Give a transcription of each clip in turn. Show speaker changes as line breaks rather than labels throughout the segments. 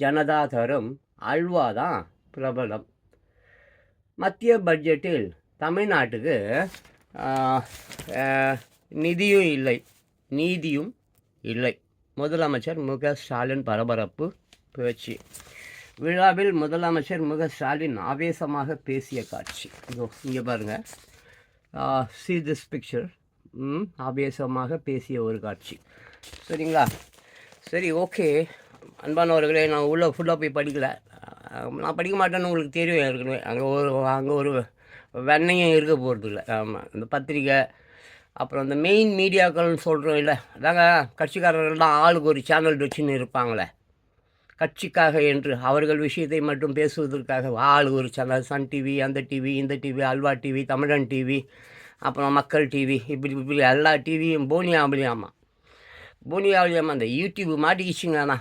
ஜனதா தரும் அல்வா தான் பிரபலம். மத்திய பட்ஜெட்டில் தமிழ்நாட்டுக்கு நிதியும் இல்லை, நீதியும் இல்லை. முதலமைச்சர் ஸ்டாலின் பரபரப்பு பேச்சு. விழாவில் முதலமைச்சர் ஸ்டாலின் ஆவேசமாக பேசிய காட்சி. இங்கே பாருங்கள், see this picture. ஆவேசமாக பேசிய ஒரு காட்சி. சரிங்களா? சரி, ஓகே. அன்பானவர்களே, நான் ஃபுல்லாக போய் படிக்கலை. நான் படிக்க மாட்டேன்னு உங்களுக்கு தெரியும் ஏற்கனவே. அங்கே ஒரு வெண்ணையும் இருக்க போகிறது இல்லை. ஆமாம், இந்த பத்திரிக்கை அப்புறம் இந்த மெயின் மீடியாக்கள்னு சொல்கிறோம் இல்லை, அதாங்க கட்சிக்காரர்கள்லாம் ஆளுக்கு ஒரு சேனல் வச்சுன்னு இருப்பாங்களே, கட்சிக்காக என்று அவர்கள் விஷயத்தை மட்டும் பேசுவதற்காக ஆளுக்கு ஒரு சேனல். சன் டிவி, அந்த டிவி, இந்த டிவி, அல்வா டிவி, தமிழன் டிவி, அப்புறம் மக்கள் டிவி, இப்படி எல்லா டிவியும் போனியாமலியாமா அந்த யூடியூப் மாட்டிக்கிச்சிங்கண்ணா.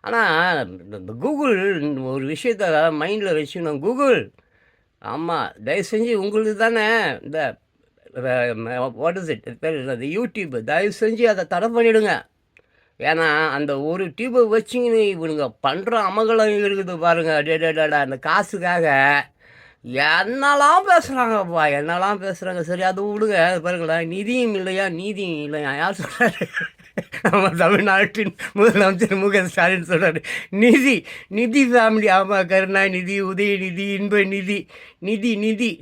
ஆனால் இந்த கூகுள் ஒரு விஷயத்த மைண்டில் வச்சுக்கணும். கூகுள், ஆமாம், தயவு செஞ்சு உங்களுக்கு தானே இந்த வாட் இஸ் இட் பேர், அது யூடியூப், தயவு செஞ்சு அதை தடை பண்ணிவிடுங்க. ஏன்னா அந்த ஒரு டியூப்பை வச்சிங்கன்னு இவனுங்க பண்ணுற அமகலம் இருக்குது பாருங்கள். டேடா அந்த காசுக்காக என்னெல்லாம் பேசுகிறாங்கப்பா, என்னெல்லாம் பேசுகிறாங்க. சரி, அது விடுங்க. பாருங்களேன், நீதியும் இல்லையா யார் சொல்கிறாரு? நம்ம தமிழ்நாட்டின் முதலமைச்சர் ஸ்டாலின் சொல்கிறாரு, நிதி ஃபேமிலி. ஆமாம், கருணாநிதி, உதயநிதி, இன்ப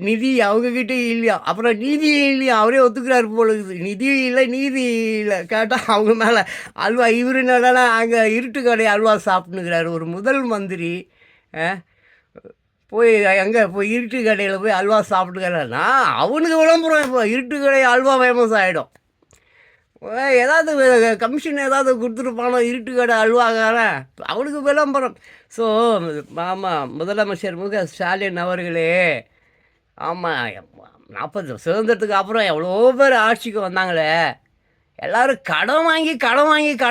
நிதி அவங்கக்கிட்ட இல்லையா, அப்புறம் நீதியும் இல்லையா, அவரே ஒத்துக்கிறாரு போலுக்குது. நிதியும் இல்லை, நீதி இல்லை. கேட்டால் அவங்க மேலே அல்வா. இவரு என்னடா அங்கே இருட்டு கடை அல்வா சாப்பிட்டுக்கிறாரு. ஒரு முதல் மந்திரி போய் எங்கே போய் இருட்டு கடையில் போய் அல்வா சாப்பிட்டுக்கிறாருன்னா அவனுக்கு விளம்பரம். இப்போ இருட்டு கடை அல்வா ஃபேமஸ் ஆகிடும். ஏதாவது கமிஷன் ஏதாவது கொடுத்துருப்பானோ இருட்டு கடை அல்வாக்காரன், அவனுக்கு விளம்பரம். ஸோ ஆமாம், முதலமைச்சர் ஸ்டாலின் அவர்களே, ஆமாம், 40 சுதந்திரத்துக்கு அப்புறம் எவ்வளோ பேர் ஆட்சிக்கு வந்தாங்களே, எல்லோரும் கடன்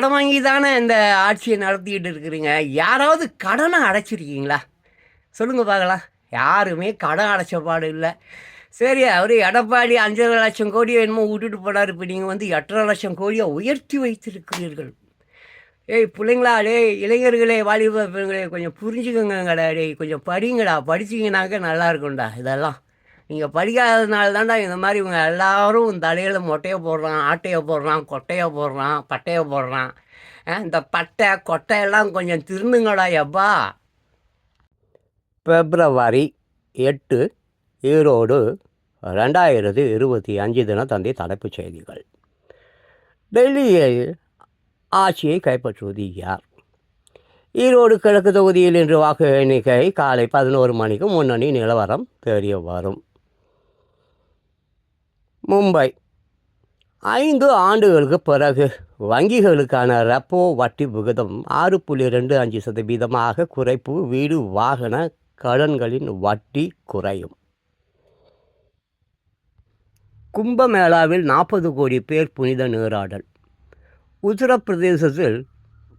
வாங்கி தானே இந்த ஆட்சியை நடத்திக்கிட்டு இருக்கிறீங்க. யாராவது கடனை அடைச்சிருக்கீங்களா? சொல்லுங்கள் பார்க்கலாம். யாருமே கடன் அடைச்ச பாடு இல்லை. சரி, அவர் எடப்பாடி 5.5 லட்சம் கோடியை என்னமோ விட்டுட்டு போனார். இப்போ நீங்கள் 8.5 லட்சம் கோடியை உயர்த்தி வைத்திருக்கிறீர்கள். பிள்ளைங்களா, இளைஞர்களே, வாலிப பெண்களே, கொஞ்சம் புரிஞ்சுக்கோங்கடா. கொஞ்சம் படிங்கடா. படிச்சிங்கனாக்க நல்லா இருக்கும்டா. இதெல்லாம் நீங்கள் படிக்காததுனால தான்டா இந்த மாதிரி இவங்க எல்லோரும் தலையில் மொட்டையை போடுறான், ஆட்டையை போடுறான், கொட்டையை போடுறான், பட்டையை போடுறான். இந்த பட்டை கொட்டையெல்லாம் கொஞ்சம் திருந்துங்கடா எப்பா. February 8 ஈரோடு 2025 தினத்தந்தி தலைப்புச் செய்திகள். டெல்லியில் ஆட்சியை கைப்பற்றுவது யார்? ஈரோடு கிழக்கு தொகுதியில் இன்று வாக்கு எண்ணிக்கை காலை 11 மணிக்கு முன்னணி நிலவரம் தெரிய வரும். மும்பை, 5 ஆண்டுகளுக்கு பிறகு வங்கிகளுக்கான ரெப்போ வட்டி விகிதம் 6.25% குறைப்பு. வீடு வாகன கடன்களின் வட்டி குறையும். கும்பமேளாவில் 40 கோடி பேர் புனித நீராடல். உத்தரப்பிரதேசத்தில்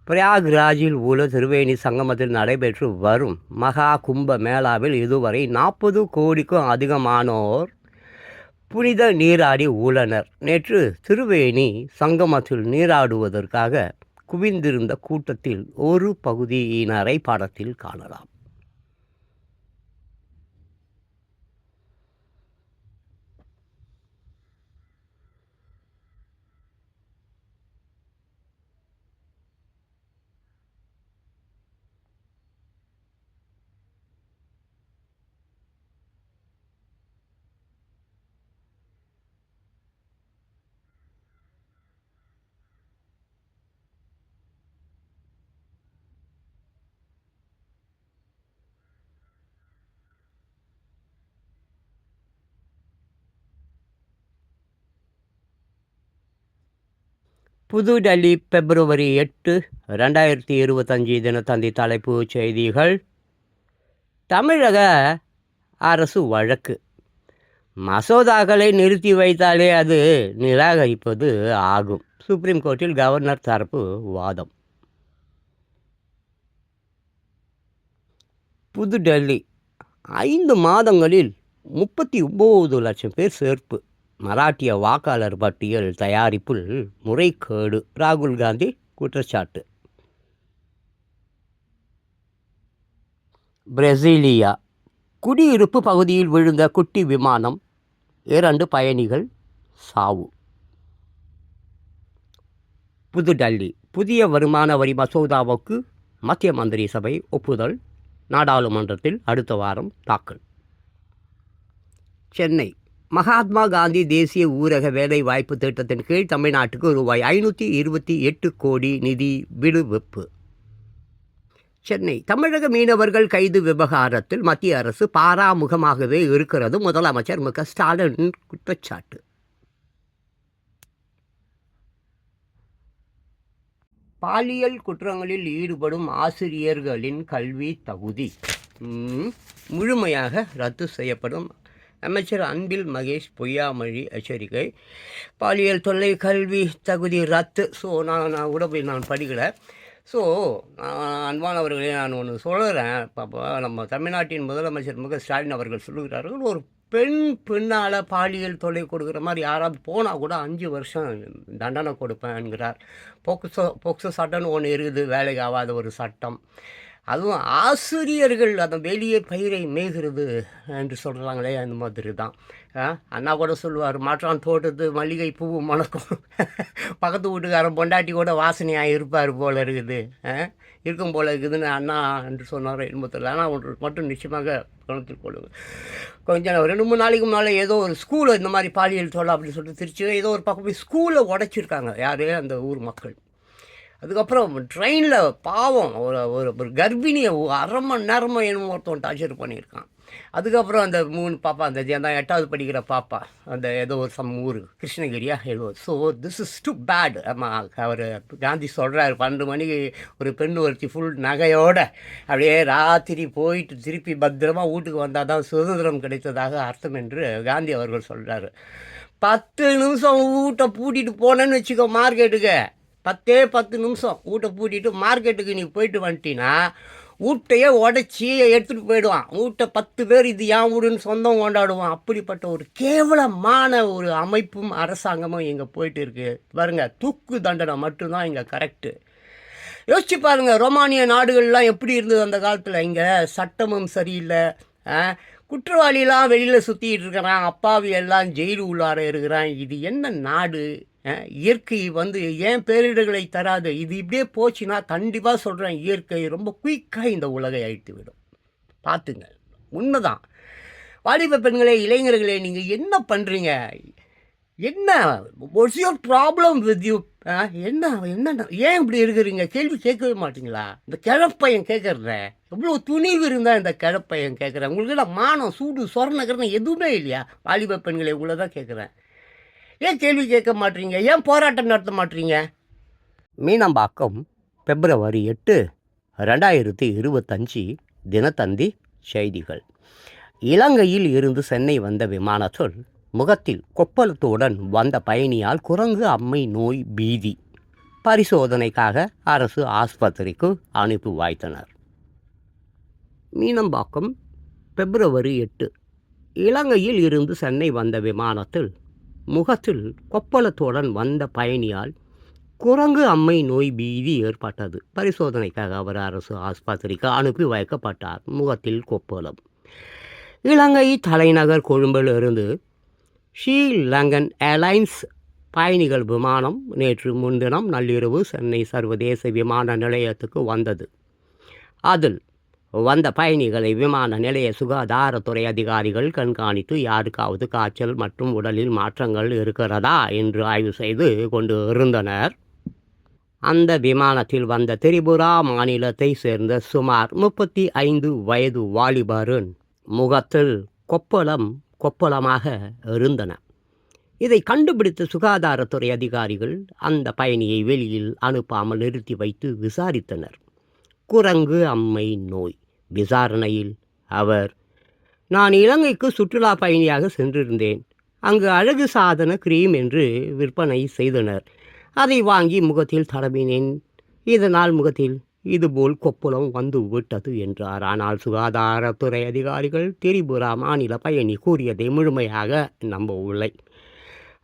பிரயாக்ராஜில் உள்ள திருவேணி சங்கமத்தில் நடைபெற்று வரும் மகா கும்ப மேளாவில் இதுவரை 40 கோடிக்கும் அதிகமானோர் புனித நீராடி உள்ளனர். நேற்று திருவேணி சங்கமத்தில் நீராடுவதற்காக குவிந்திருந்த கூட்டத்தில் ஒரு பகுதியினரை படத்தில் காணலாம். புதுடெல்லி, February 8, 2025 தினத்தந்தி தலைப்புச் செய்திகள். தமிழக அரசு வழக்கு. மசோதாக்களை நிறுத்தி வைத்தாலே அது நிராகரிப்பது ஆகும். சுப்ரீம் கோர்ட்டில் கவர்னர் தரப்பு வாதம். புதுடெல்லி, 5 மாதங்களில் 39 லட்சம் பேர் சேர்ப்பு. மராட்டிய வாக்காளர் பட்டியல் தயாரிப்பில் முறைகேடு. ராகுல் காந்தி குற்றச்சாட்டு. பிரசீலியா. குடியிருப்பு பகுதியில் விழுந்த குட்டி விமானம், 2 பயணிகள் சாவு. புதுடெல்லி. புதிய வருமான வரி மசோதாவுக்கு மத்திய மந்திரி சபை ஒப்புதல், நாடாளுமன்றத்தில் அடுத்த வாரம் தாக்கல். சென்னை. மகாத்மா காந்தி தேசிய ஊரக வேலை வாய்ப்பு திட்டத்தின் கீழ் தமிழ்நாட்டுக்கு ரூபாய் 528 கோடி நிதி விடுவிப்பு. சென்னை. தமிழக மீனவர்கள் கைது விவகாரத்தில் மத்திய அரசு பாராமுகமாகவே இருக்கிறது முதலமைச்சர் மு க ஸ்டாலின் குற்றச்சாட்டு. பாலியல் குற்றங்களில் ஈடுபடும் ஆசிரியர்களின் கல்வி தகுதி முழுமையாக ரத்து செய்யப்படும். அமைச்சர் அன்பில் மகேஷ் பொய்யாமொழி எச்சரிக்கை. பாலியல் தொல்லை கல்வி தகுதி ரத்து. ஸோ நான் கூட போய் நான் படிக்கலை. ஸோ அன்பானவர்களே, நான் ஒன்று சொல்கிறேன். இப்போ நம்ம தமிழ்நாட்டின் முதலமைச்சர் மு க ஸ்டாலின் அவர்கள் சொல்லுகிறார்கள், ஒரு பெண்ணால் பாலியல் தொல்லை கொடுக்குற மாதிரி யாராவது போனால் கூட 5 வருஷம் தண்டனை கொடுப்பேன்கிறார். போக்சோ சட்டம்னு ஒன்று இருக்குது, வேலைக்கு ஆகாத ஒரு சட்டம். அதுவும் ஆசிரியர்கள் அதை வெளியே பயிரை மேய்கிறது என்று சொல்கிறாங்களே, அந்த மாதிரி தான். அண்ணா கூட சொல்லுவார், மாற்றான் தோட்டத்து மல்லிகை பூ மணக்கும், பக்கத்து வீட்டுக்காரன் பொண்டாட்டி கூட வாசனையாக இருப்பார் போல் இருக்குது, இருக்கும் போல் இருக்குதுன்னு அண்ணா என்று சொன்னார். என்பதில் ஆனால் ஒன்று மட்டும் நிச்சயமாக கவனத்தில் கொள்ளுங்கள். கொஞ்சம் 2-3 நாளைக்கு முன்னால் ஏதோ ஒரு ஸ்கூலில் இந்த மாதிரி பாலியல் தொல்லை அப்படின்னு சொல்லிட்டு திருச்சி ஏதோ ஒரு பக்கம் போய் ஸ்கூலை உடைச்சிருக்காங்க. யார்? அந்த ஊர் மக்கள். அதுக்கப்புறம் ட்ரெயினில் பாவம் ஒரு கர்ப்பிணியை 1/2 மணி நேரமாக என்னமோ ஒருத்தன் டார்ச்சர் பண்ணியிருக்கான். அதுக்கப்புறம் அந்த 3 பாப்பா, அந்த 8வது படிக்கிற பாப்பா, அந்த ஏதோ ஒரு ஊர் கிருஷ்ணகிரியா ஏதோ. So this is too bad. ஆமாம், அவர் காந்தி சொல்கிறார், 12 மணிக்கு ஒரு பெண் ஒருத்தி ஃபுல் நகையோடு அப்படியே ராத்திரி போயிட்டு திருப்பி பத்திரமா வீட்டுக்கு வந்தால் தான் சுதந்திரம் கிடைத்ததாக அர்த்தம் என்று காந்தி அவர்கள் சொல்கிறாரு. 10 நிமிஷம் வீட்டை பூட்டிட்டு போனேன்னு வச்சுக்கோ மார்க்கெட்டுக்கு, 10 நிமிஷம் வீட்டை பூட்டிட்டு மார்க்கெட்டுக்கு நீ போயிட்டு வந்துட்டீங்கன்னா வீட்டையே உடச்சி எடுத்துகிட்டு போயிடுவான். வீட்டை 10 பேர் இது ஏன் வீடுன்னு சொந்தம் கொண்டாடுவான். அப்படிப்பட்ட ஒரு கேவலமான ஒரு அமைப்பும் அரசாங்கமும் இங்கே போயிட்டு இருக்கு பாருங்க. தூக்கு தண்டனை மட்டும்தான் இங்கே கரெக்டு. யோசிச்சு பாருங்கள், ரோமானிய நாடுகள்லாம் எப்படி இருந்தது அந்த காலத்தில். இங்கே சட்டமும் சரியில்லை, குற்றவாளிலாம் வெளியில் சுற்றிட்டு இருக்கிறான், அப்பாவி எல்லாம் ஜெயிலு உள்ளார இருக்கிறான். இது என்ன நாடு? இயற்கை ஏன் பேரிடர்களை தராது? இது இப்படியே போச்சுன்னா கண்டிப்பாக சொல்கிறேன், இயற்கை ரொம்ப குயிக்காக இந்த உலகை அழித்து விடும். பார்த்துங்க, உண்மைதான். வாலிப பெண்களே, இளைஞர்களே, நீங்கள் என்ன பண்ணுறீங்க? என்ன what's your problem with you? என்ன ஏன் இப்படி இருக்கிறீங்க? கேள்வி கேட்கவே மாட்டிங்களா? இந்த கிழப்பையன் கேட்குறத எவ்வளோ துணிவு இருந்தால் இந்த கிழப்பையன் கேட்குறேன். உங்களுக்கு நான் மானம், சூடு, சொரணக்கிறேன் எதுவுமே இல்லையா? வாலிப பெண்களை இவ்வளோ தான் கேட்குறேன். ஏன் கேள்வி கேட்க மாட்டீங்க? ஏன் போராட்டம் நடத்த மாட்டீங்க? மீனம்பாக்கம், February 8, 2025 தினத்தந்தி செய்திகள். இலங்கையில் இருந்து சென்னை வந்த விமானத்தில் முகத்தில் கொப்பளத்துடன் வந்த பயணியால் குரங்கு அம்மை நோய் பீதி. பரிசோதனைக்காக அரசு ஆஸ்பத்திரிக்கு அனுப்பி வைத்தனர். மீனம்பாக்கம், February 8. இலங்கையில் இருந்து சென்னை வந்த விமானத்தில் முகத்தில் கொப்பளத்துடன் வந்த பயணியால் குரங்கு அம்மை நோய் பீதி ஏற்பட்டது. பரிசோதனைக்காக அவர் அரசு ஆஸ்பத்திரிக்கு அனுப்பி வைக்கப்பட்டார். முகத்தில் கொப்பளம். இலங்கை தலைநகர் கொழும்பில் இருந்து ஸ்ரீலங்கன் ஏர்லைன்ஸ் பயணிகள் விமானம் நேற்று முன்தினம் நள்ளிரவு சென்னை சர்வதேச விமான நிலையத்துக்கு வந்தது. அதில் வந்த பயணிகளை விமான நிலைய சுகாதாரத்துறை அதிகாரிகள் கண்காணித்து யாருக்காவது காய்ச்சல் மற்றும் உடலில் மாற்றங்கள் இருக்கிறதா என்று ஆய்வு செய்து கொண்டு இருந்தனர். அந்த விமானத்தில் வந்த திரிபுரா மாநிலத்தை சேர்ந்த சுமார் 35 வயது வாலிபரின் முகத்தில் கொப்பளமாக இருந்தன. இதை கண்டுபிடித்த சுகாதாரத்துறை அதிகாரிகள் அந்த பயணியை வெளியில் அனுப்பாமல் நிறுத்தி வைத்து விசாரித்தனர். குரங்கு அம்மை நோய். விசாரணையில் அவர், நான் இலங்கைக்கு சுற்றுலா பயணியாக சென்றிருந்தேன். அங்கு அழகு சாதன கிரீம் என்று விற்பனை செய்தனர். அதை வாங்கி முகத்தில் தடவினேன். இதனால் முகத்தில் இதுபோல் கொப்பளம் வந்து விட்டது என்றார். ஆனால் சுகாதாரத்துறை அதிகாரிகள் திரிபுரா மாநில பயணி கூறியதை முழுமையாக நம்பவில்லை.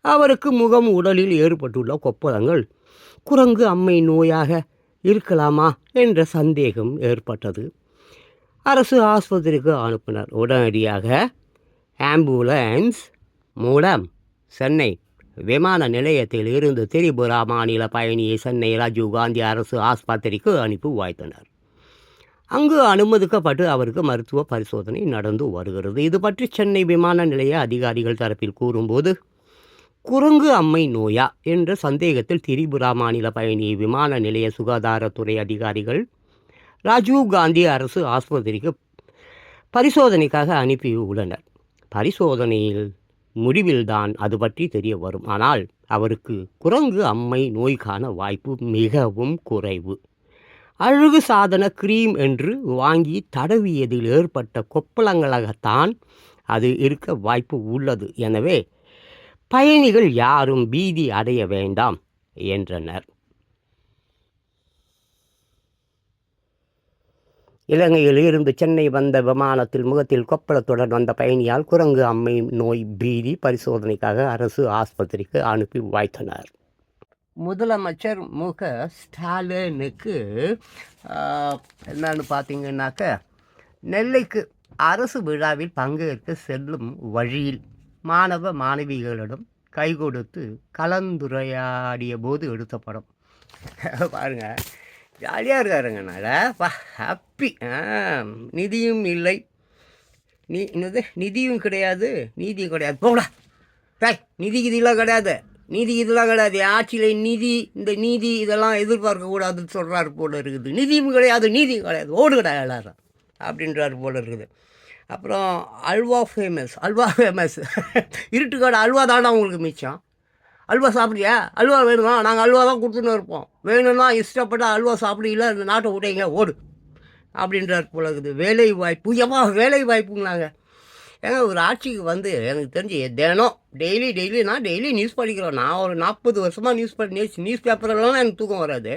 அவருக்கு முகம் உடலில் ஏற்பட்டுள்ள கொப்பளங்கள் குரங்கு அம்மை நோயாக இருக்கலாமா என்ற சந்தேகம் ஏற்பட்டது. அரசு ஆஸ்பத்திரிக்கு அனுப்பினார். உடனடியாக ஆம்புலன்ஸ் மூலம் சென்னை விமான நிலையத்தில் இருந்து திரிபுரா மாநில பயணியை சென்னை ராஜீவ்காந்தி அரசு ஆஸ்பத்திரிக்கு அனுப்பி வைத்தனர். அங்கு அனுமதிக்கப்பட்டு அவருக்கு மருத்துவ பரிசோதனை நடந்து வருகிறது. இது பற்றி சென்னை விமான நிலைய அதிகாரிகள் தரப்பில் கூறும்போது, குரங்கு அம்மை நோயா என்ற சந்தேகத்தில் திரிபுரா மாநில பயணியை விமான நிலைய சுகாதாரத்துறை அதிகாரிகள் ராஜீவ்காந்தி அரசு ஆஸ்பத்திரிக்கு பரிசோதனைக்காக அனுப்பியுள்ளனர். பரிசோதனையில் முடிவில்தான் அது பற்றி தெரிய வரும். ஆனால் அவருக்கு குரங்கு அம்மை நோய்க்கான வாய்ப்பு மிகவும் குறைவு. அழகு சாதன கிரீம் என்று வாங்கி தடவியதில் ஏற்பட்ட கொப்பளங்களாகத்தான் அது இருக்க வாய்ப்பு உள்ளது. எனவே பயணிகள் யாரும் பீதி அடைய வேண்டாம் என்றனர். இலங்கையில் இருந்து சென்னை வந்த விமானத்தில் முகத்தில் கொப்பளத்துடன் வந்த பயணியால் குரங்கு அம்மை நோய் பீதி பரிசோதனைக்காக அரசு ஆஸ்பத்திரிக்கு அனுப்பி வைத்தனர். முதலமைச்சர் ஸ்டாலினுக்கு என்னன்னு பார்த்தீங்கன்னாக்க, நெல்லைக்கு அரசு விழாவில் பங்கேற்க செல்லும் வழியில் மாணவ மாணவிகளிடம் கை கொடுத்து கலந்துரையாடிய போது எடுத்த படம் பாருங்கள். ஜாலியாக இருக்காருங்கனால ஹாப்பி. நிதியும் இல்லை, நிதியும் கிடையாது, நீதியும் கிடையாது. போடா நிதி இதெல்லாம் கிடையாது, இதெல்லாம் கிடையாது. ஆட்சியில் இந்த நீதி இதெல்லாம் எதிர்பார்க்கக்கூடாதுன்னு சொல்கிறாரு போல இருக்குது. நிதியும் கிடையாது, நீதியும் கிடையாது, ஓடு கிடையாது எல்லாரும் அப்படின்றாரு போல இருக்குது. அப்புறம் அல்வா ஃபேமஸ் இருட்டுக்காடு அல்வா தானே உங்களுக்கு மிச்சம். அல்வா சாப்பிட்றியா? அல்வா வேணுமா? நாங்கள் அல்வா தான் கொடுத்துன்னு இருப்போம். வேணும்னா இஷ்டப்பட்ட அல்வா சாப்பிடல, இந்த நாட்டை விட்டீங்க ஓடு அப்படின்றார் போல இருக்குது. வேலை வாய்ப்பு வேலை வாய்ப்புங்களாங்க. ஏங்க ஒரு ஆட்சிக்கு வந்து எனக்கு தெரிஞ்சு தினம் டெய்லி நியூஸ் படிக்கிறோம். நான் ஒரு 40 வருஷமாக நியூஸ் பேப்பரெல்லாம் எனக்கு தூக்கம் வராது.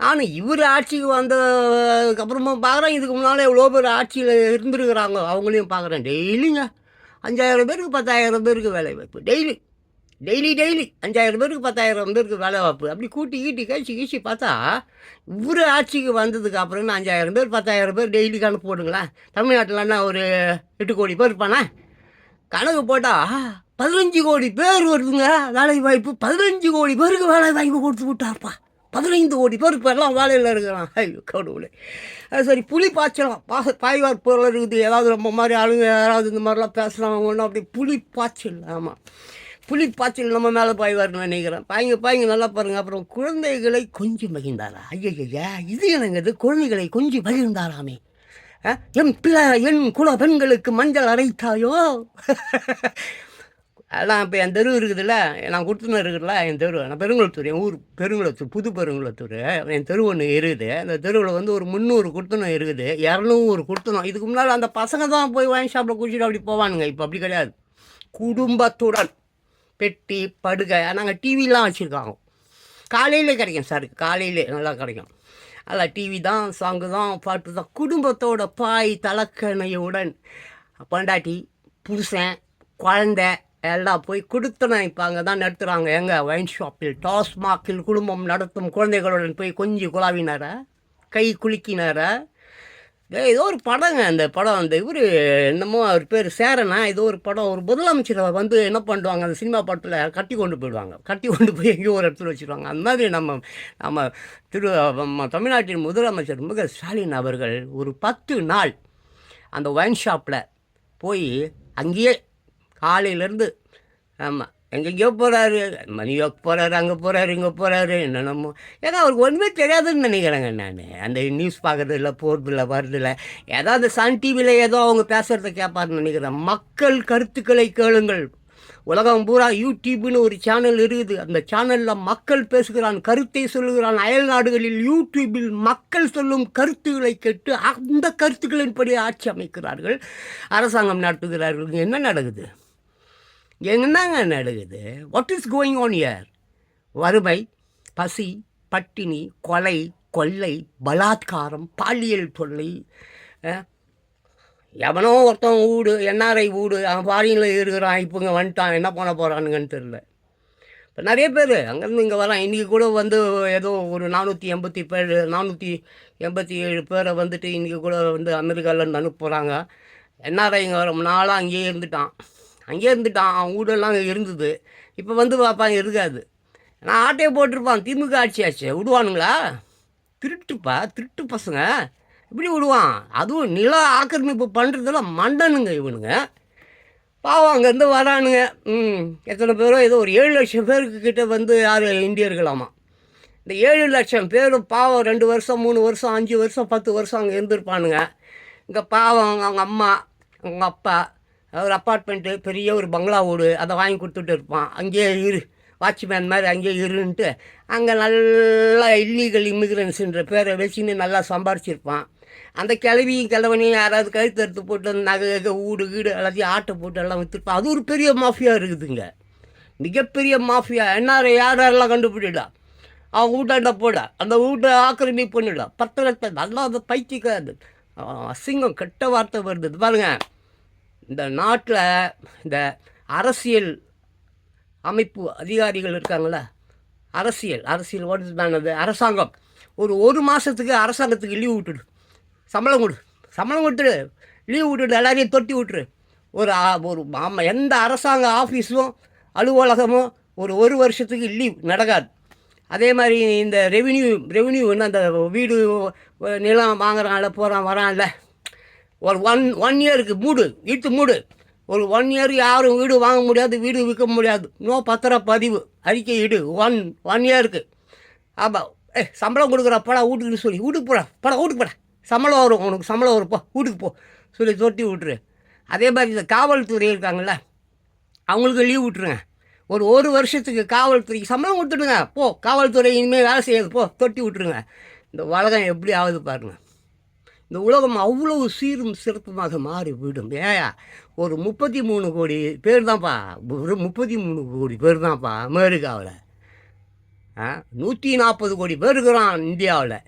நான் இவர் ஆட்சிக்கு வந்ததுக்கப்புறமா பார்க்குறேன். இதுக்கு முன்னால் எவ்வளோ பேர் ஆட்சியில் இருந்துருக்குறாங்க, அவங்களையும் பார்க்குறேன். டெய்லிங்க 5000 பேருக்கு 10,000 பேருக்கு வேலை வாய்ப்பு. டெய்லி 5000 பேருக்கு 10,000 பேருக்கு வேலை வாய்ப்பு. அப்படி கூட்டி கழிச்சு பார்த்தா இவர் ஆட்சிக்கு வந்ததுக்கு அப்புறம் 5000 பேர் 10,000 பேர் டெய்லி கணக்கு போடுங்களேன். தமிழ்நாட்டில்னா ஒரு 8 கோடி பேர் இருப்பானே. கணக்கு போட்டால் 15 கோடி பேர் வருதுங்க வேலை வாய்ப்பு. 15 கோடி பேருக்கு வேலை வாய்ப்பு கொடுத்து விட்டார்ப்பா. 15 கோடி பேர் இப்போ எல்லாம் வேலையில் இருக்கிறான். ஐயோ கடவுளே. சரி, புலி பாய்ச்சலாம், பாய்வார் பொருள் இருக்குது. ஏதாவது ரொம்ப மாதிரி ஆளுங்க யாராவது இந்த மாதிரிலாம் பேசுகிறாங்க ஒன்றும் அப்படி புலி பாய்ச்சல். ஆமாம், புலி பாய்ச்சல் நம்ம மேலே பாய்வார்னு நினைக்கிறேன். பாய்ங்க நல்லா பாருங்கள். அப்புறம் குழந்தைகளை கொஞ்சம் மகிழ்ந்தாரா? ஐயா இது என்னங்க இது? குழந்தைகளை கொஞ்சம் மகிழ்ந்தாராமே. என் குல பெண்களுக்கு மஞ்சள் அரைத்தாயோ? அதான் இப்போ என் தெரு இருக்குதுல்ல, நான் கொடுத்துன்னு இருக்குதுல்ல என் தெரு. நான் பெருங்குளத்தூர், என் ஊர் பெருங்குளத்தூர், புது பெருங்குளத்தூர். என் தெரு ஒன்று இருக்குது. அந்த தெருவில் ஒரு 300 கொடுத்தனும் இருக்குது, 200 கொடுத்தனும். இதுக்கு முன்னால் அந்த பசங்க தான் போய் வாங்கி ஷாப்பில் குடிச்சிட்டு அப்படி போவானுங்க. இப்போ அப்படி கிடையாது. குடும்பத்துடன் பெட்டி படுகை, நாங்கள் டிவிலாம் வச்சுருக்காங்க. காலையில் கிடைக்கும் சார், காலையில் நல்லா கிடைக்கும். அதில் டிவி தான், சாங்கு தான், பாட்டு தான். குடும்பத்தோட பாய் தலக்கணையுடன் பொண்டாட்டி புருஷன் குழந்தை எல்லாம் போய் கொடுத்தன இப்போ அங்கே தான் நடத்துகிறாங்க. எங்கள் வைன் ஷாப்பில் டாஸ்மாகில் குடும்பம் நடத்தும் குழந்தைகளுடன் போய் கொஞ்சம் குழாவினாரா, கை குலுக்கினாரா. ஏதோ ஒரு படங்க, அந்த படம் அந்த இவர் என்னமோ அவர் பேர் சேரனா, ஏதோ ஒரு படம். ஒரு முதலமைச்சரை என்ன பண்ணுவாங்க, அந்த சினிமா படத்தில் கட்டி கொண்டு போய் எங்கேயோ ஒரு இடத்துல வச்சுருவாங்க. அந்த மாதிரி நம்ம தமிழ்நாட்டின் முதலமைச்சர் ஸ்டாலின் அவர்கள் ஒரு 10 நாள் அந்த ஒயின் ஷாப்பில் போய் அங்கேயே காலையிலேருந்து ஆமாம் எங்கெங்கேயோ போகிறாரு, நியூயார்க் போகிறாரு, அங்கே போகிறாரு, இங்கே போகிறாரு, என்னென்னமோ. ஏன்னா அவருக்கு ஒன்றுமே தெரியாதுன்னு நினைக்கிறேங்க நான். அந்த நியூஸ் பார்க்குறது இல்லை, போகிறதில்ல, வருதில்ல. ஏதோ அந்த சன் டிவியில் ஏதோ அவங்க பேசுகிறத கேட்பாருன்னு நினைக்கிறேன். மக்கள் கருத்துக்களை கேளுங்கள். உலகம் பூரா யூடியூப்னு ஒரு சேனல் இருக்குது. அந்த சேனலில் மக்கள் பேசுகிறான், கருத்தை சொல்லுகிறான். அயல் நாடுகளில் யூடியூபில் மக்கள் சொல்லும் கருத்துக்களை கேட்டு அந்த கருத்துக்களின்படி ஆட்சி அமைக்கிறார்கள், அரசாங்கம் நடத்துகிறார்கள். என்ன நடக்குது? என்னங்க நடக்குது? What is going on here? வறுமை, பசி, பட்டினி, கொலை, கொள்ளை, பலாத்காரம், பாலியல் தொல்லை. எவனோ ஒருத்தன் வீடு, என்ஆர்ஐ வீடு, அவன் ஃபாரினில் இருக்கிறான், இப்போங்க வந்துட்டான், என்ன பண்ண போகிறானுங்கன்னு தெரில. இப்போ நிறைய பேர் அங்கேருந்து இங்கே வரான். இன்றைக்கி கூட வந்து ஏதோ ஒரு 487 பேரை வந்துட்டு இன்றைக்கி கூட வந்து அமெரிக்காவிலேருந்து அனுப்புகிறாங்க. என்ஆர்ஐங்க ரொம்ப நாளாக அங்கேயே இருந்துட்டான். அவன் வீடெல்லாம் இருந்தது. இப்போ வந்து பார்ப்பான் இருக்காது. நான் ஆட்டையை போட்டிருப்பான். திமுக ஆட்சி விடுவானுங்களா? திருட்டு பசங்க இப்படி விடுவான். அதுவும் நில ஆக்கிரமிப்பு பண்ணுறதெல்லாம் மண்டனுங்க இவனுங்க. பாவம் அங்கேருந்து வரானுங்க. எத்தனை பேரோ ஏதோ ஒரு 7 லட்சம் பேருக்கு கிட்ட வந்து யார் இந்தியர்களாமா. இந்த 7 லட்சம் பேரும் பாவம் 2 வருஷம் 3 வருஷம் 5 வருஷம் 10 வருஷம் அங்கே இருந்திருப்பானுங்க. இங்கே பாவம் அவங்க அம்மா அவங்க அப்பா ஒரு அப்பார்ட்மெண்ட்டு பெரிய ஒரு பங்களா வீடு அதை வாங்கி கொடுத்துட்டு இருப்பான். அங்கேயே வாட்ச்மேன் மாதிரி அங்கேயே இருன்ட்டு அங்கே நல்லா இல்லீகல் இமிக்ரென்ஸுன்ற பேரை வச்சுன்னு நல்லா சம்பாரிச்சிருப்பான். அந்த கிழவனையும் யாராவது கழுத்து எடுத்து போட்டு நகை வீடு எல்லாத்தையும் ஆட்டை போட்டு எல்லாம் விற்றுருப்பான். அது ஒரு பெரிய மாஃபியா இருக்குதுங்க, மிகப்பெரிய மாஃபியா. என்ஆர்ஐ யாரெல்லாம் கண்டுபிடிடா, அவன் வீட்டாண்ட போட அந்த வீட்டை ஆக்கிரமிப்பு பண்ணிடா. 10 லட்சம் நல்லா அந்த பைத்தியக்காது அசிங்கம் கெட்ட வார்த்தை வருது. பாருங்க, இந்த நாட்டில் இந்த அரசியல் அமைப்பு அதிகாரிகள் இருக்காங்கள, அரசியல் ஓடுதானது அரசாங்கம் ஒரு மாதத்துக்கு அரசாங்கத்துக்கு லீவ் விட்டுடு, சம்பளம் கொடுத்துடு, லீவ் விட்டுடு, எல்லாரையும் தொட்டி விட்டுரு. ஆமாம், எந்த அரசாங்க ஆஃபீஸும் அலுவலகமும் ஒரு வருஷத்துக்கு லீவ் நடக்காது. அதே மாதிரி இந்த ரெவென்யூன்னு அந்த வீடு நிலம் வாங்குறான்ல போகிறான் வரான்ல, ஒரு ஒன் இயருக்கு மூடு. ஒரு 1 இயர் யாரும் வீடு வாங்க முடியாது, வீடு விற்க முடியாது. பத்திரப்பதிவு அறிக்கை இடு 1 இயருக்கு. ஆமாம், சம்பளம் கொடுக்குற படா வீட்டுக்குன்னு சொல்லி வீட்டுக்கு போடா சம்பளம் வரும், உனக்கு சம்பளம் வரும், வீட்டுக்கு போ சொல்லி தொட்டி விட்டுரு. அதே மாதிரி இந்த காவல்துறை இருக்காங்கள்ல, அவங்களுக்கு லீவ் விட்டுருங்க. ஒரு வருஷத்துக்கு காவல்துறைக்கு சம்பளம் கொடுத்துடுங்க. காவல்துறை இனிமேல் வேலை செய்யாது, தொட்டி விட்டுருங்க. இந்த உலகம் எப்படி ஆகுது பாருங்கள். இந்த உலகம் அவ்வளவு சீரும் சிறப்புமாக மாறிவிடும். ஒரு 33 கோடி பேர் தான்ப்பா, ஒரு 33 கோடி பேர் தான்ப்பா அமெரிக்காவில். 140 கோடி பேர் இருக்கிறான் இந்தியாவில்.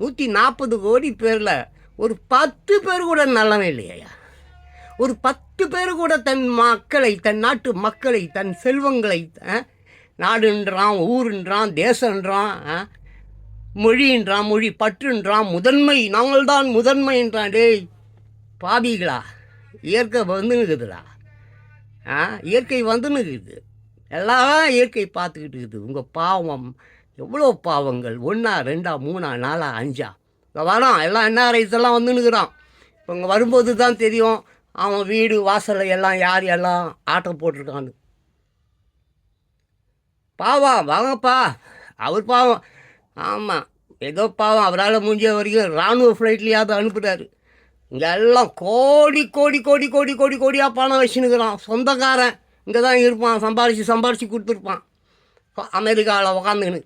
140 கோடி பேரில் ஒரு 10 பேர் கூட நல்லவே இல்லையா? ஒரு 10 பேர் கூட தன் நாட்டு மக்களை, தன் செல்வங்களை, நாடுன்றான், ஊருன்றான், தேசன்றான், மொழி பற்றுன்றான், முதன்மை, நாங்கள் தான் முதன்மைன்றான். டேய் பாபிகளா, இயற்கை வந்துன்னுக்குதுடா. இயற்கை வந்துன்னுக்குது, எல்லாம் இயற்கை பார்த்துக்கிட்டு இருக்குது. உங்கள் பாவம் எவ்வளோ பாவங்கள், 1 2 3 4 5 இங்கே வரான். எல்லாம் என்ஆர்ஐஸ் எல்லாம் வந்துன்னுக்குறான். இப்போ இங்கே வரும்போது தான் தெரியும் அவன் வீடு வாசலை எல்லாம் எல்லாம் ஆட்டம் போட்டிருக்கான்னு. பாவம் வாங்கப்பா, அவர் பாவம். ஆமாம், ஏதோ பாவம், அவரால் முடிஞ்ச வரைக்கும் இராணுவ ஃப்ளைட்லேயாவது அனுப்புகிறாரு. இங்கே எல்லாம் கோடியாக பணம் வச்சுன்னுக்குறான். சொந்தக்காரன் இங்கே தான் இருப்பான், சம்பாரித்து கொடுத்துருப்பான். அமெரிக்காவில் உக்காந்துன்னு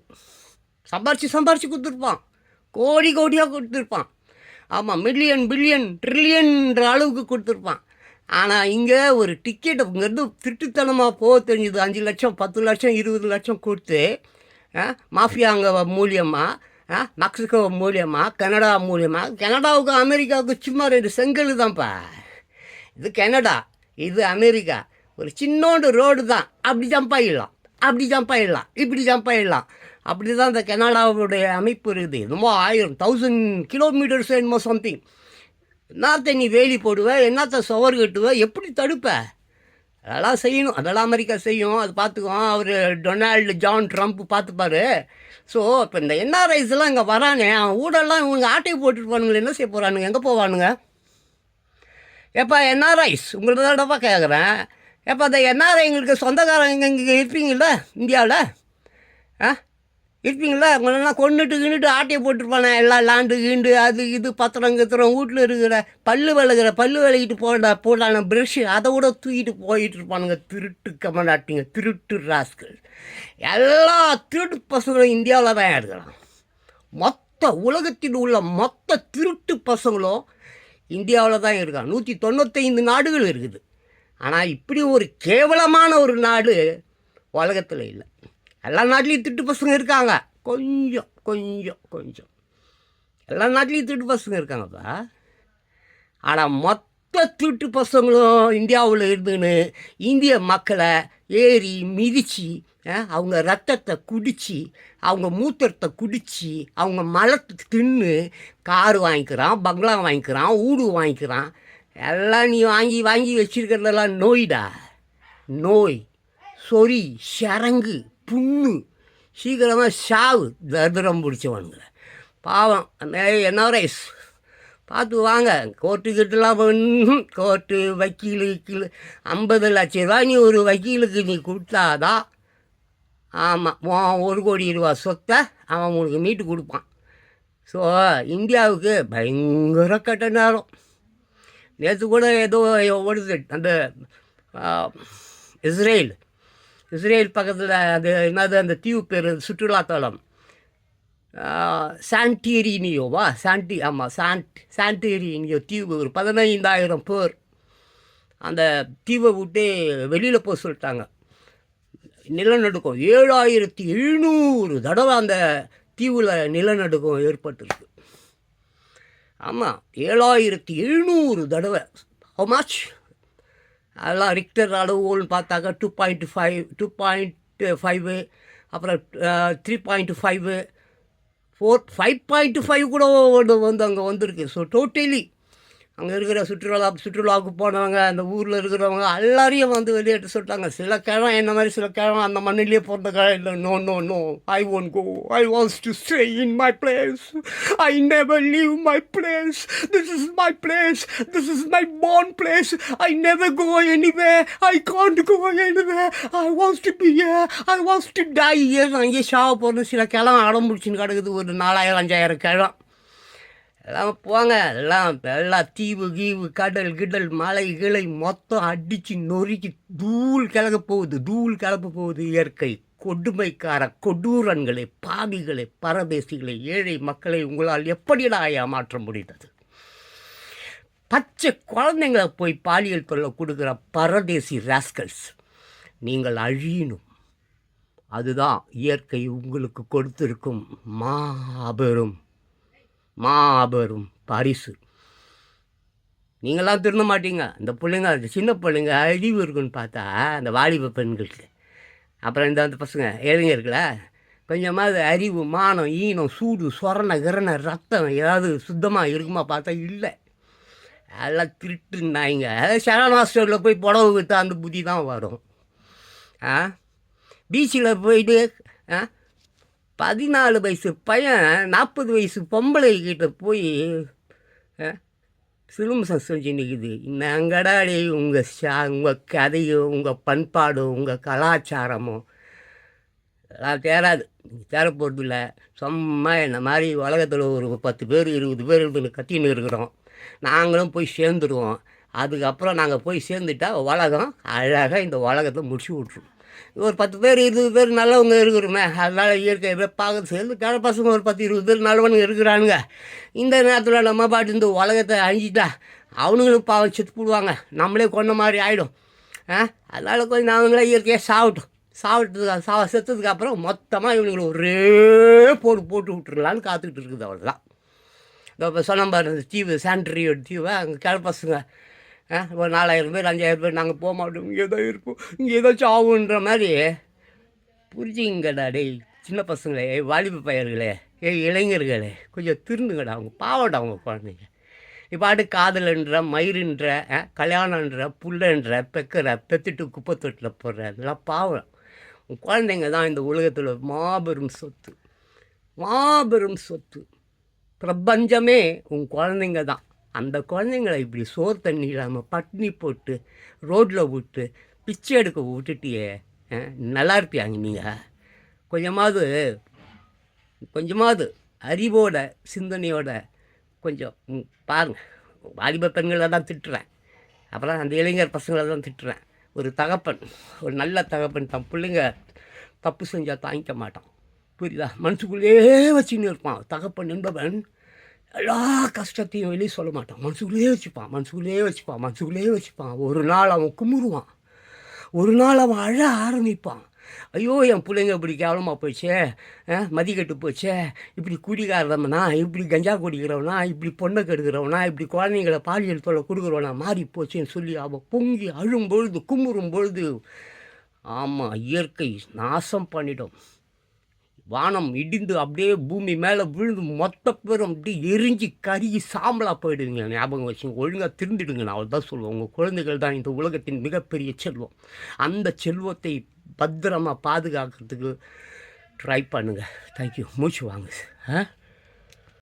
சம்பாரித்து கொடுத்துருப்பான், கோடியாக கொடுத்துருப்பான். ஆமாம், மில்லியன் பில்லியன் ட்ரில்லியன்ற அளவுக்கு கொடுத்துருப்பான். ஆனால் இங்கே ஒரு டிக்கெட் இங்கேருந்து திருட்டுத்தனமாக போக தெரிஞ்சுது. 5 லட்சம் 10 லட்சம் 20 லட்சம் கொடுத்து மாஃபியாங்க மூலியமாக, மெக்சிகோ மூலியமாக, கனடா மூலியமாக. கனடாவுக்கு அமெரிக்காவுக்கு சும்மா 2 செங்கல் தான்ப்பா. இது கனடா, இது அமெரிக்கா. ஒரு சின்னோண்டு ரோடு தான், அப்படி ஜம்ப் ஆகிடலாம், இப்படி ஜம்ப் ஆகிடலாம். அப்படி தான் இந்த கனடாவுடைய அமைப்பு இருக்குது. என்னமோ 1000 கிலோமீட்டர்ஸ் என்னமோ சம்திங். என்னத்த நீ வேலி போடுவேன், என்னத்த சுவர் கட்டுவேன், எப்படி தடுப்ப? அதெல்லாம் செய்யணும், அதெல்லாம் அமெரிக்கா செய்யும், அது பார்த்துக்குவோம். அவர் டொனால்டு ஜான் ட்ரம்ப் பார்த்துப்பாரு. ஸோ இப்போ இந்த என்ஆர்ஐஸ்லாம் இங்கே வரானே, அவன் ஊடெல்லாம் இவங்க ஆட்டையை போட்டுருப்பானுங்களே, என்ன செய்ய போகிறானுங்க, எங்கே போவானுங்க? எப்போ என்ஆர்ஐஸ் உங்கள்கிட்ட தான்ப்பா கேட்குறேன். எப்போ அந்த என்ஆர்ஐங்களுக்கு சொந்தக்காரங்க இங்கே இருப்பீங்கள இந்தியாவில்? இருப்பீங்களா? உங்களெல்லாம் கொண்டுட்டு ஆட்டையை போட்டிருப்பானே, எல்லாம் லாண்டு கீண்டு அது இது பத்திரம் வீட்டில் இருக்கிற பல்லு விளக்கிட்டு போடான ப்ரெஷ்ஷு அதை கூட தூக்கிட்டு போயிட்டு இருப்பானுங்க. திருட்டு கமலாட்டிங்க, திருட்டு ராஸ்கள், எல்லா திருட்டு பசங்களும் இந்தியாவில் தான் எடுக்கலாம். உலகத்தில் உள்ள மொத்த திருட்டு பசங்களும் இந்தியாவில் தான் இருக்காங்க. 195 நாடுகள் இருக்குது. ஆனால் இப்படி ஒரு கேவலமான ஒரு நாடு உலகத்தில் இல்லை. எல்லா நாட்டிலையும் திருட்டு பசங்க இருக்காங்க, கொஞ்சம் எல்லா நாட்டிலையும் திருட்டு பசங்க இருக்காங்கப்பா. ஆனால் மொத்த திருட்டு பசங்களும் இந்தியாவில் இருந்துன்னு இந்திய மக்களை ஏறி மிதித்து அவங்க ரத்தத்தை குடித்து அவங்க மூத்திரத்தை குடித்து அவங்க மலத்தை தின்னு காரு வாங்கிக்கிறான், பங்களா வாங்கிக்கிறான், வீடு வாங்கிக்கிறான். எல்லாம் நீ வாங்கி வாங்கி வச்சுருக்கிறதெல்லாம் நோய்டா. நோய், சொறி, சரங்கு, புண்ணு, சீக்கிரமாக சாவு. தரித்திரம் பிடிச்சவனுங்க பாவம். அந்த NRIs பார்த்து வாங்க. கோர்ட்டுக்கிட்டலாம் கோர்ட்டு வக்கீலுக்கு 50 லட்ச ரூபா நீ ஒரு வக்கீலுக்கு நீ கொடுத்தாதான், ஆமாம், 1 கோடி ரூபா சொத்தை அவன் உனக்கு மீட்டு கொடுப்பான். ஸோ இந்தியாவுக்கு பயங்கர கட்ட நேரம். நேற்று கூட ஏதோ ஓடுது அந்த இஸ்ரேல் பக்கத்தில் அது என்னது அந்த தீவு பேர் சுற்றுலாத்தலம் சாண்டிரினியோவா சாண்டிரினியோ தீவு. ஒரு 15,000 பேர் அந்த தீவை விட்டு வெளியில் போக சொல்லிட்டாங்க. நிலநடுக்கம் 7,700 தடவை அந்த தீவில் நிலநடுக்கம் ஏற்பட்டுருக்கு. ஆமாம், 7,700 தடவை. How much? அதெல்லாம் ரிக்டர் அளவுகோல்னு பார்த்தாக்கா 2.5, அப்புறம் 3.5, 5.5 கூட வந்து அங்கே வந்திருக்கு. ஸோ டோட்டலி அங்கே இருக்கிற சுற்றுலாவுக்கு போனவங்க, அந்த ஊரில் இருக்கிறவங்க எல்லாரையும் வந்து வெளியேற்ற சொல்லிட்டாங்க. சில கிழமை என்ன மாதிரி சில கிழமை அந்த மண்ணிலேயே பிறந்த கிழமை இல்லை. No I won't go. I wants to stay in my place. I never leave my place. This is my place. This is my born place. I never go anywhere. I can't go anywhere. I want to be here. I want to die here. அங்கேயே சாவ போகிறது. சில கிழமை அடம் பிடிச்சின்னு கிடக்குது. ஒரு 4,000-5,000 கிழமை. எல்லாம் போங்க. எல்லாம் தீவு கீவு கடல் மலை கிளை மொத்தம் அடித்து நொறுக்கி தூள் கிளப்ப போகுது இயற்கை. கொடுமைக்கார கொடூரன்களை, பாவிகளை, பரதேசிகளை, ஏழை மக்களை உங்களால் எப்படிடா ஏமாற்ற முடிந்தது? பச்சை குழந்தைங்களை போய் பாலியல் தொல்லை கொடுக்குற பரதேசி ராஸ்கல்ஸ், நீங்கள் அழியணும். அதுதான் இயற்கை உங்களுக்கு கொடுத்திருக்கும் மாபெரும் பரிசு. நீங்களாம் திருந்த மாட்டீங்க. இந்த பிள்ளைங்க, சின்ன பிள்ளைங்க அழிவு இருக்குன்னு பார்த்தா அந்த வாலிப பெண்களுக்கு, அப்புறம் இந்த பசங்க இளைஞர்கள கொஞ்சமாவது அறிவு, மானம், ஈனம், சூடு, சொரண கிரண ரத்தம் ஏதாவது சுத்தமாக இருக்குமா பார்த்தா இல்லை. எல்லாம் திருட்டு நாய்ங்க. சரணா ஸ்டோரில் போய் புடவை விற்றா அந்த புத்தி தான் வரும். பீச்சில் போயிட்டு 14 வயசு பையன் 40 வயசு பொம்பளை கிட்ட போய் சிலுமிசம் செஞ்சு நிற்குது. இன்னங்கடாடே உங்கள் கதையும் உங்கள் பண்பாடும் உங்கள் கலாச்சாரமும் எல்லாம் தேராது. தேரப்போறது இல்லை. சும்மா என்ன மாதிரி உலகத்தில் ஒரு 10 பேர் 20 பேர் இருந்து கத்தின்னு இருக்கிறோம். நாங்களும் போய் சேர்ந்துடுவோம். அதுக்கப்புறம் நாங்கள் போய் சேர்ந்துட்டா உலகம் அழகாக இந்த உலகத்தை முடிச்சு விட்ருவோம். ஒரு 10 பேர் 20 பேர் நல்லவங்க இருக்கிறோமே, அதனால் இயற்கை பார்க்க சேர்ந்து கிழ பசங்க ஒரு 10-20 பேர் நல்லவனுங்க இருக்கிறானுங்க. இந்த நேரத்தில் நம்ம பாட்டு இந்த உலகத்தை அழிஞ்சிட்டா அவனுங்களும் பாவம் செத்து போடுவாங்க. நம்மளே கொண்ட மாதிரி ஆகிடும். அதனால் கொஞ்சம் அவங்களே இயற்கையாக செத்ததுக்கு அப்புறம் மொத்தமாக இவனுங்களை ஒரே போட்டு விட்டுருலான்னு காத்துக்கிட்டு இருக்குது. அவ்வளோதான். இப்போ சொன்ன பாரு தீவு சாண்ட்ரியோட தீவை அங்கே கிழ பசங்க ஒரு 4,000 பேர் 5,000 பேர் நாங்கள் போக மாட்டோம், இங்கே தான் இருப்போம், இங்கே ஏதாச்சும் ஆகுன்ற மாதிரி. புரிஞ்சுங்கடா டேய் சின்ன பசங்களே, வாலிப பையர்களே, இளைஞர்களே, கொஞ்சம் திருந்துங்கடா. அவங்க பாவடா அவங்க குழந்தைங்க. இப்போ காதலன்ற, மயிருன்ற, கல்யாணன்ற, புள்ளன்ற, பெத்துட்டு குப்பை தொட்டில் போடுற அதெல்லாம் பாவம். உன் குழந்தைங்க தான் இந்த உலகத்தில் மாபெரும் சொத்து. பிரபஞ்சமே உன் குழந்தைங்க தான். அந்த குழந்தைங்களை இப்படி சோறு தண்ணி இல்லாமல் பட்னி போட்டு ரோட்டில் விட்டு பிச்சை எடுக்க விட்டுட்டியே, நல்லா இருப்பியாங்க நீங்கள்? கொஞ்சமாவது அறிவோட சிந்தனையோட கொஞ்சம் பாருங்கள். வாலிப பெண்களை தான் திட்டுறேன், அப்புறம் அந்த இளைஞர் பசங்களை தான் திட்டுறேன். ஒரு நல்ல தகப்பன் தன் பிள்ளைங்க தப்பு செஞ்சால் தாங்கிக்க மாட்டான், புரியுதா? மனசுக்குள்ளேயே வச்சுன்னு இருப்பான். தகப்பன் என்பவன் எல்லா கஷ்டத்தையும் வெளியே சொல்ல மாட்டான், மனசுக்குள்ளேயே வச்சுப்பான். ஒரு நாள் அவன் கும்பிடுவான், ஒரு நாள் அவன் அழ ஆரம்பிப்பான், ஐயோ என் பிள்ளைங்க இப்படி கேவலமாக போச்சே, மதிக்கெட்டு போச்சே, இப்படி குடிகாரவனா, இப்படி கஞ்சா குடிக்கிறவனா, இப்படி பொண்ணை கெடுக்கிறவனா, இப்படி குழந்தைங்கள பாலியல் தொல்லை கொடுக்குறவனா மாறி போச்சேன்னு சொல்லி அவள் பொங்கி அழும் பொழுது குமுறும் பொழுது, ஆமாம் இயற்கை நாசம் பண்ணிடும். வானம் இடிந்து அப்படியே பூமி மேலே விழுந்து மொத்த பேரும் அப்படியே எரிஞ்சு கருகி சாம்பலாக போயிடுவீங்க. ஞாபகம் வச்சுங்க, ஒழுங்காக திருந்திடுங்க. நான் அவள் தான் சொல்லுவேன், உங்கள் குழந்தைகள் தான் இந்த உலகத்தின் மிகப்பெரிய செல்வம். அந்த செல்வத்தை பத்திரமாக பாதுகாக்கிறதுக்கு ட்ரை பண்ணுங்கள். தேங்க்யூ. மூச்சு வாங்க.